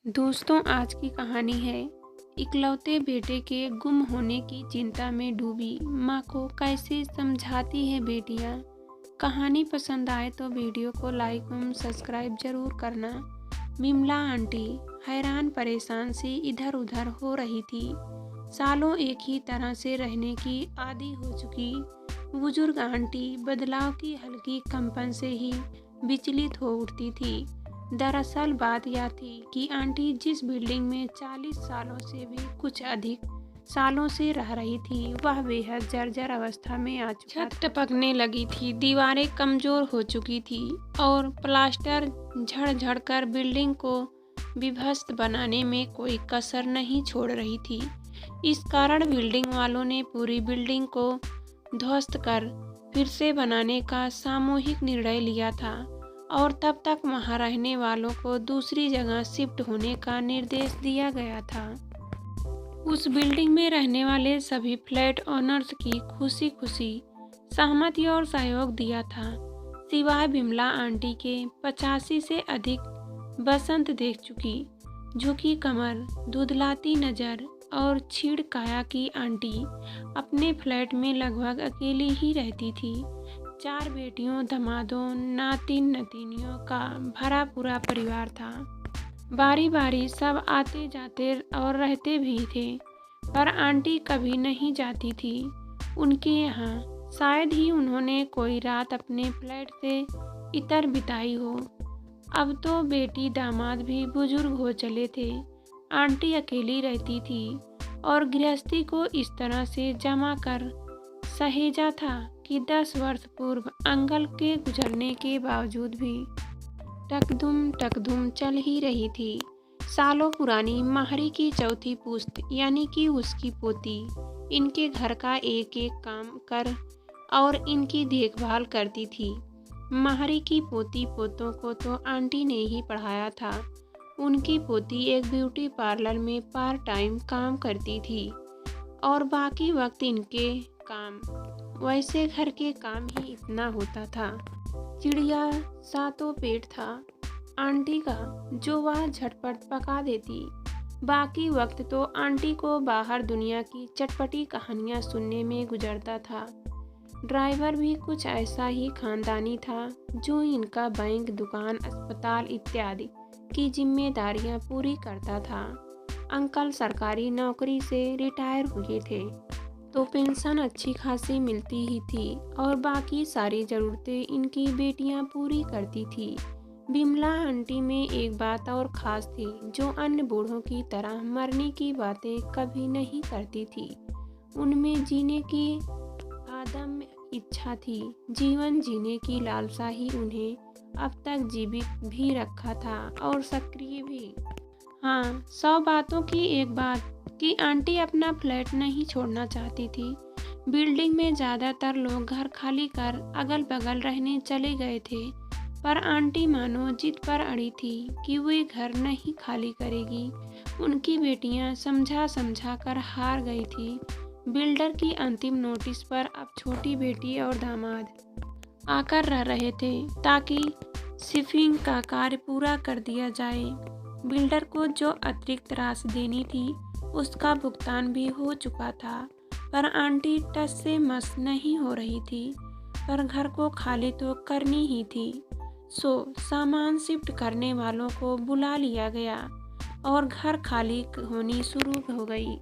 दोस्तों, आज की कहानी है इकलौते बेटे के गुम होने की चिंता में डूबी माँ को कैसे समझाती है बेटियाँ। कहानी पसंद आए तो वीडियो को लाइक एवं सब्सक्राइब जरूर करना। विमला आंटी हैरान परेशान से इधर उधर हो रही थी। सालों एक ही तरह से रहने की आदी हो चुकी बुजुर्ग आंटी बदलाव की हल्की कंपन से ही विचलित हो उठती थी। दरअसल बात यह थी कि आंटी जिस बिल्डिंग में 40 सालों से भी कुछ अधिक सालों से रह रही थी वह बेहद जर्जर अवस्था में आ चुका था। छत टपकने लगी थी, दीवारें कमजोर हो चुकी थी और प्लास्टर झड़ कर बिल्डिंग को विध्वस्त बनाने में कोई कसर नहीं छोड़ रही थी। इस कारण बिल्डिंग वालों ने पूरी बिल्डिंग को ध्वस्त कर फिर से बनाने का सामूहिक निर्णय लिया था और तब तक वहां रहने वालों को दूसरी जगह शिफ्ट होने का निर्देश दिया गया था। उस बिल्डिंग में रहने वाले सभी फ्लैट ओनर्स की खुशी खुशी सहमति और सहयोग दिया था, सिवाय विमला आंटी के। 85 से अधिक बसंत देख चुकी झुकी कमर, धुंधलाती नजर और छीड़ काया की आंटी अपने फ्लैट में लगभग अकेली ही रहती थी। 4 बेटियों, दमादों, नातिन नतीनियों का भरा पूरा परिवार था। बारी बारी सब आते जाते और रहते भी थे, पर आंटी कभी नहीं जाती थी उनके यहाँ। शायद ही उन्होंने कोई रात अपने फ्लैट से इतर बिताई हो। अब तो बेटी दामाद भी बुजुर्ग हो चले थे। आंटी अकेली रहती थी और गृहस्थी को इस तरह से जमा कर सहेजा था कि 10 वर्ष पूर्व अंकल के गुजरने के बावजूद भी टकधुम चल ही रही थी। सालों पुरानी माहरी की चौथी पुश्त यानी कि उसकी पोती इनके घर का एक एक काम कर और इनकी देखभाल करती थी। माहरी की पोती पोतों को तो आंटी ने ही पढ़ाया था। उनकी पोती एक ब्यूटी पार्लर में पार्ट टाइम काम करती थी और बाकी वक्त इनके काम। वैसे घर के काम ही इतना होता था। चिड़िया सातों पेट था आंटी का, जो वह झटपट पका देती। बाकी वक्त तो आंटी को बाहर दुनिया की चटपटी कहानियां सुनने में गुजरता था। ड्राइवर भी कुछ ऐसा ही खानदानी था जो इनका बैंक, दुकान, अस्पताल इत्यादि की जिम्मेदारियां पूरी करता था। अंकल सरकारी नौकरी से रिटायर हुए थे तो पेंशन अच्छी खासी मिलती ही थी और बाकी सारी ज़रूरतें इनकी बेटियां पूरी करती थी। विमला आंटी में एक बात और ख़ास थी, जो अन्य बूढ़ों की तरह मरने की बातें कभी नहीं करती थी। उनमें जीने की अदम्य इच्छा थी। जीवन जीने की लालसा ही उन्हें अब तक जीवित भी रखा था और सक्रिय भी। हाँ, 100 बातों की एक बात कि आंटी अपना फ्लैट नहीं छोड़ना चाहती थी। बिल्डिंग में ज़्यादातर लोग घर खाली कर अगल बगल रहने चले गए थे, पर आंटी मानो जिद पर अड़ी थी कि वे घर नहीं खाली करेगी। उनकी बेटियां समझा कर हार गई थी। बिल्डर की अंतिम नोटिस पर अब छोटी बेटी और दामाद आकर रह रहे थे ताकि शिफ्टिंग का कार्य पूरा कर दिया जाए। बिल्डर को जो अतिरिक्त राशि देनी थी उसका भुगतान भी हो चुका था, पर आंटी टस से मस नहीं हो रही थी। पर घर को खाली तो करनी ही थी, सो सामान शिफ्ट करने वालों को बुला लिया गया और घर खाली होनी शुरू हो गई।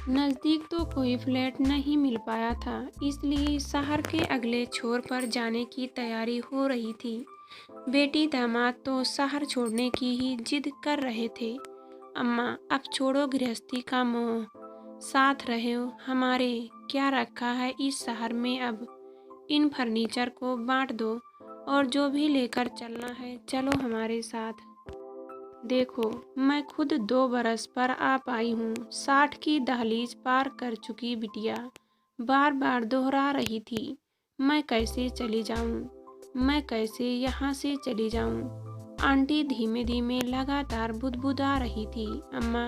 नज़दीक तो कोई फ्लैट नहीं मिल पाया था, इसलिए शहर के अगले छोर पर जाने की तैयारी हो रही थी। बेटी दामाद तो शहर छोड़ने की ही जिद कर रहे थे। अम्मा, अब छोड़ो गृहस्थी का मोह, साथ रहो हमारे। क्या रखा है इस शहर में, अब इन फर्नीचर को बांट दो और जो भी लेकर चलना है चलो हमारे साथ। देखो, मैं खुद 2 बरस पर आ पाई हूँ। 60 की दहलीज पार कर चुकी बिटिया बार बार दोहरा रही थी, मैं कैसे चली जाऊँ, मैं कैसे यहाँ से चली जाऊँ। आंटी धीमे धीमे लगातार बुदबुदा रही थी। अम्मा,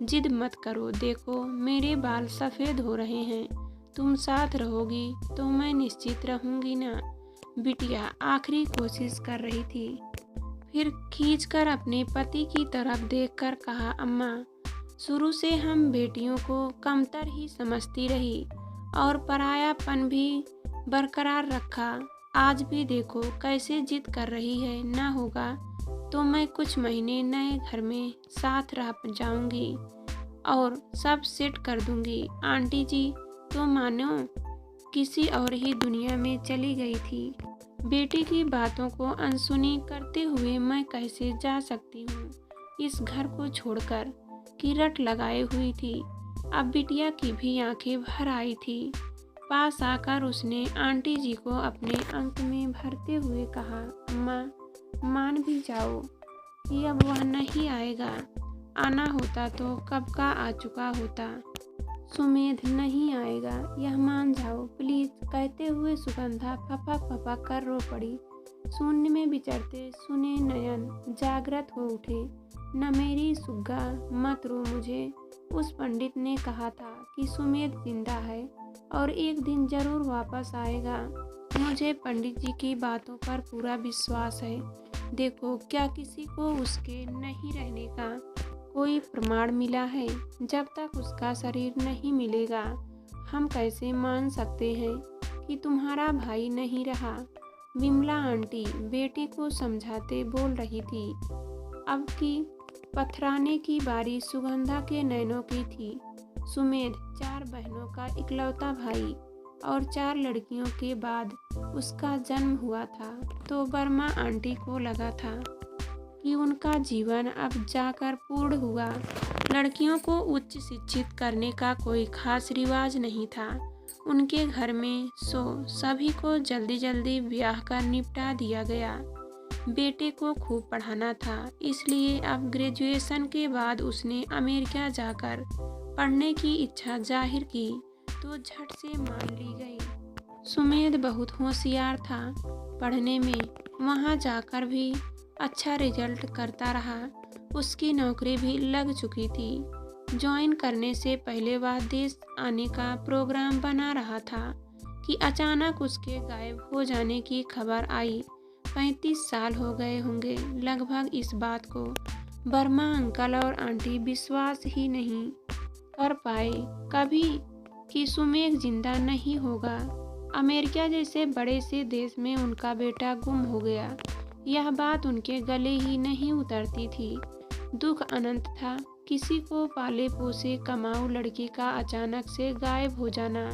जिद मत करो, देखो मेरे बाल सफ़ेद हो रहे हैं। तुम साथ रहोगी तो मैं निश्चित रहूँगी ना। बिटिया आखिरी कोशिश कर रही थी। फिर खींचकर अपने पति की तरफ देखकर कहा, अम्मा, शुरू से हम बेटियों को कमतर ही समझती रही और परायापन भी बरकरार रखा। आज भी देखो कैसे जिद कर रही है, ना होगा तो मैं कुछ महीने नए घर में साथ रह जाऊंगी और सब सेट कर दूंगी। आंटी जी तो मानो किसी और ही दुनिया में चली गई थी। बेटी की बातों को अनसुनी करते हुए मैं कैसे जा सकती हूँ इस घर को छोड़कर, की रट लगाए हुई थी। अब बिटिया की भी आंखें भर आई थी। पास आकर उसने आंटी जी को अपने अंक में भरते हुए कहा, अम्मा, मान भी जाओ कि अब वह नहीं आएगा। आना होता तो कब का आ चुका होता। सुमेध नहीं आएगा, यह मान जाओ प्लीज, कहते हुए सुगंधा फपक फपक कर रो पड़ी। शून्य में विचरते सुने नयन जागृत हो उठे। न मेरी सुग्गा, मत रो मुझे। उस पंडित ने कहा था कि सुमेध जिंदा है और एक दिन जरूर वापस आएगा। मुझे पंडित जी की बातों पर पूरा विश्वास है। देखो क्या किसी को उसके नहीं रहने का कोई प्रमाण मिला है? जब तक उसका शरीर नहीं मिलेगा हम कैसे मान सकते हैं कि तुम्हारा भाई नहीं रहा? विमला आंटी बेटी को समझाते बोल रही थी। अब की पथराने की बारी सुगंधा के नैनों की थी। सुमेध 4 बहनों का इकलौता भाई और 4 लड़कियों के बाद उसका जन्म हुआ था, तो वर्मा आंटी को लगा था कि उनका जीवन अब जाकर पूर्ण हुआ। लड़कियों को उच्च शिक्षित करने का कोई खास रिवाज नहीं था उनके घर में, सो सभी को जल्दी जल्दी ब्याह कर निपटा दिया गया। बेटे को खूब पढ़ाना था, इसलिए अब ग्रेजुएशन के बाद उसने अमेरिका जाकर पढ़ने की इच्छा जाहिर की तो झट से मान ली गई। सुमेध बहुत होशियार था पढ़ने में, वहाँ जाकर भी अच्छा रिजल्ट करता रहा। उसकी नौकरी भी लग चुकी थी। ज्वाइन करने से पहले वह देश आने का प्रोग्राम बना रहा था कि अचानक उसके गायब हो जाने की खबर आई। 35 साल हो गए होंगे लगभग इस बात को वर्मा अंकल और आंटी विश्वास ही नहीं कर पाए कभी कि सुमेघ जिंदा नहीं होगा। अमेरिका जैसे बड़े से देश में उनका बेटा गुम हो गया, यह बात उनके गले ही नहीं उतरती थी। दुख अनंत था। किसी को पाले पोसे कमाऊ लड़की का अचानक से गायब हो जाना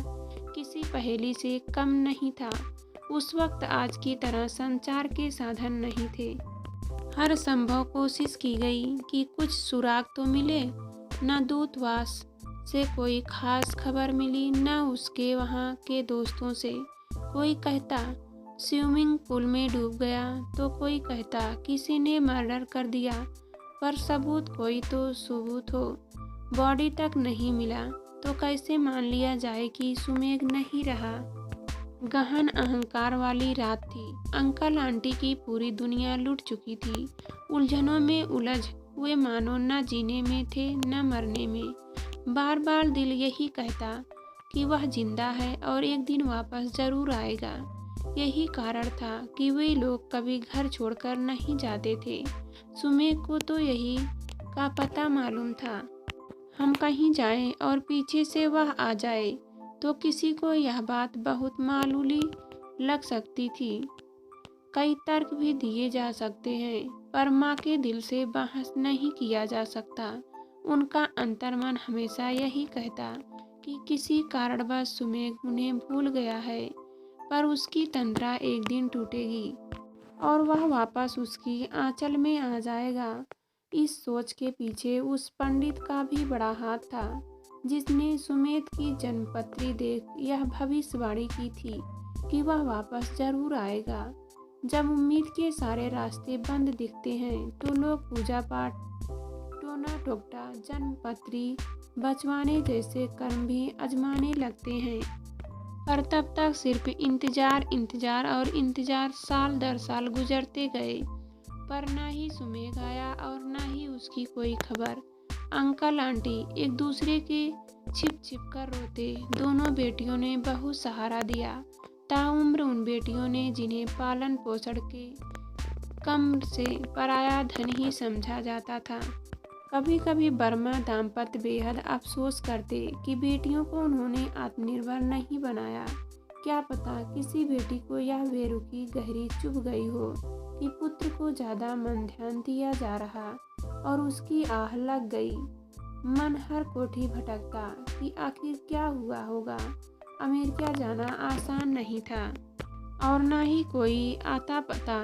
किसी पहेली से कम नहीं था। उस वक्त आज की तरह संचार के साधन नहीं थे। हर संभव कोशिश की गई कि कुछ सुराग तो मिले। न दूतावास से कोई खास खबर मिली, न उसके वहाँ के दोस्तों से। कोई कहता स्विमिंग पूल में डूब गया तो कोई कहता किसी ने मर्डर कर दिया, पर सबूत कोई तो सबूत हो। बॉडी तक नहीं मिला तो कैसे मान लिया जाए कि सुमेघ नहीं रहा। गहन अहंकार वाली रात थी। अंकल आंटी की पूरी दुनिया लुट चुकी थी। उलझनों में उलझ हुए मानो न जीने में थे न मरने में। बार बार दिल यही कहता कि वह जिंदा है और एक दिन वापस जरूर आएगा। यही कारण था कि वे लोग कभी घर छोड़कर नहीं जाते थे। सुमेघ को तो यही का पता मालूम था। हम कहीं जाएं और पीछे से वह आ जाए तो किसी को यह बात बहुत मामूली लग सकती थी। कई तर्क भी दिए जा सकते हैं, पर माँ के दिल से बहस नहीं किया जा सकता। उनका अंतर्मन हमेशा यही कहता कि किसी कारणवश सुमेघ उन्हें भूल गया है, पर उसकी तंद्रा एक दिन टूटेगी और वह वापस उसकी आंचल में आ जाएगा। इस सोच के पीछे उस पंडित का भी बड़ा हाथ था, जिसने सुमेध की जन्मपत्री देख यह भविष्यवाणी की थी कि वह वापस जरूर आएगा। जब उम्मीद के सारे रास्ते बंद दिखते हैं तो लोग पूजा पाठ, टोना टोकटा, जन्मपत्री बचवाने जैसे कर्म भी आजमाने लगते हैं। पर तब तक सिर्फ इंतजार और इंतजार साल दर साल गुजरते गए, पर न ही सुमेघ आया और न ही उसकी कोई खबर। अंकल आंटी एक दूसरे के छिप छिप कर रोते। दोनों बेटियों ने बहुत सहारा दिया। ताउम्र उन बेटियों ने जिन्हें पालन पोषण के कम से पराया धन ही समझा जाता था। कभी कभी वर्मा दाम्पत्य बेहद अफसोस करते कि बेटियों को उन्होंने आत्मनिर्भर नहीं बनाया। क्या पता किसी बेटी को यह बेरुखी गहरी चुभ गई हो कि पुत्र को ज़्यादा मन ध्यान दिया जा रहा और उसकी आह लग गई। मन हर कोठी भटकता कि आखिर क्या हुआ होगा। अमेरिका जाना आसान नहीं था और न ही कोई आता पता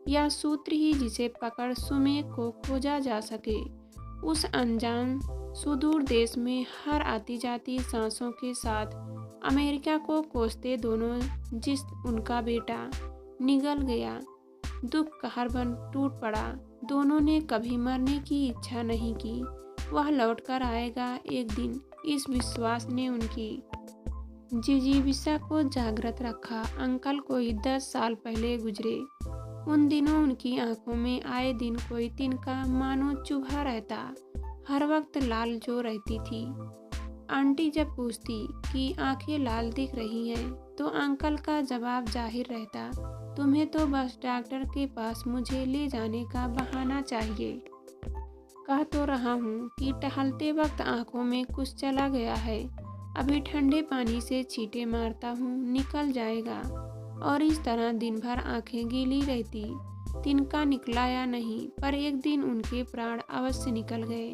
या सूत्र ही जिसे पकड़ सुमेध को खोजा जा सके। उस अनजान सुदूर देश में हर आती जाती सांसों के साथ अमेरिका को कोसते दोनों जिस उनका बेटा निगल गया, दुख कहर बन टूट पड़ा। दोनों ने कभी मरने की इच्छा नहीं की। वह लौटकर आएगा एक दिन, इस विश्वास ने उनकी जिजीविषा को जागृत रखा। अंकल कोई 10 साल पहले गुजरे। उन दिनों उनकी आंखों में आए दिन कोई तिनका मानो चुभा रहता। हर वक्त लाल जो रहती थी। आंटी जब पूछती कि आंखें लाल दिख रही हैं तो अंकल का जवाब जाहिर रहता, तुम्हें तो बस डॉक्टर के पास मुझे ले जाने का बहाना चाहिए। कह तो रहा हूँ कि टहलते वक्त आंखों में कुछ चला गया है। अभी ठंडे पानी से छींटे मारता हूँ, निकल जाएगा। और इस तरह दिन भर आंखें गीली रहती। तिनका निकला या नहीं, पर एक दिन उनके प्राण अवश्य निकल गए।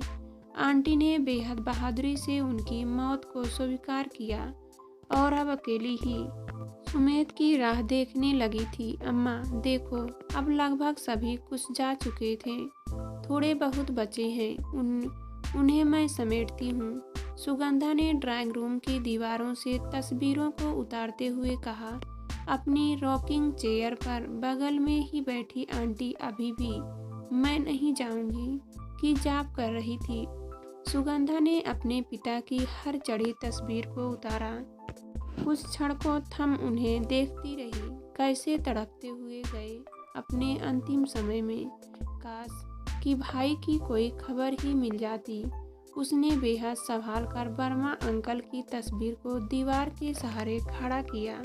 आंटी ने बेहद बहादुरी से उनकी मौत को स्वीकार किया और अब अकेली ही सुमेध की राह देखने लगी थी। अम्मा देखो, अब लगभग सभी कुछ जा चुके थे, थोड़े बहुत बचे हैं, उन्हें मैं समेटती हूँ। सुगंधा ने ड्राइंग रूम की दीवारों से तस्वीरों को उतारते हुए कहा। अपनी रॉकिंग चेयर पर बगल में ही बैठी आंटी अभी भी मैं नहीं जाऊंगी कि जाप कर रही थी। सुगंधा ने अपने पिता की हर चढ़ी तस्वीर को उतारा। कुछ क्षण को थम उन्हें देखती रही, कैसे तड़पते हुए गए अपने अंतिम समय में। काश कि भाई की कोई खबर ही मिल जाती। उसने बेहद संभाल कर वर्मा अंकल की तस्वीर को दीवार के सहारे खड़ा किया।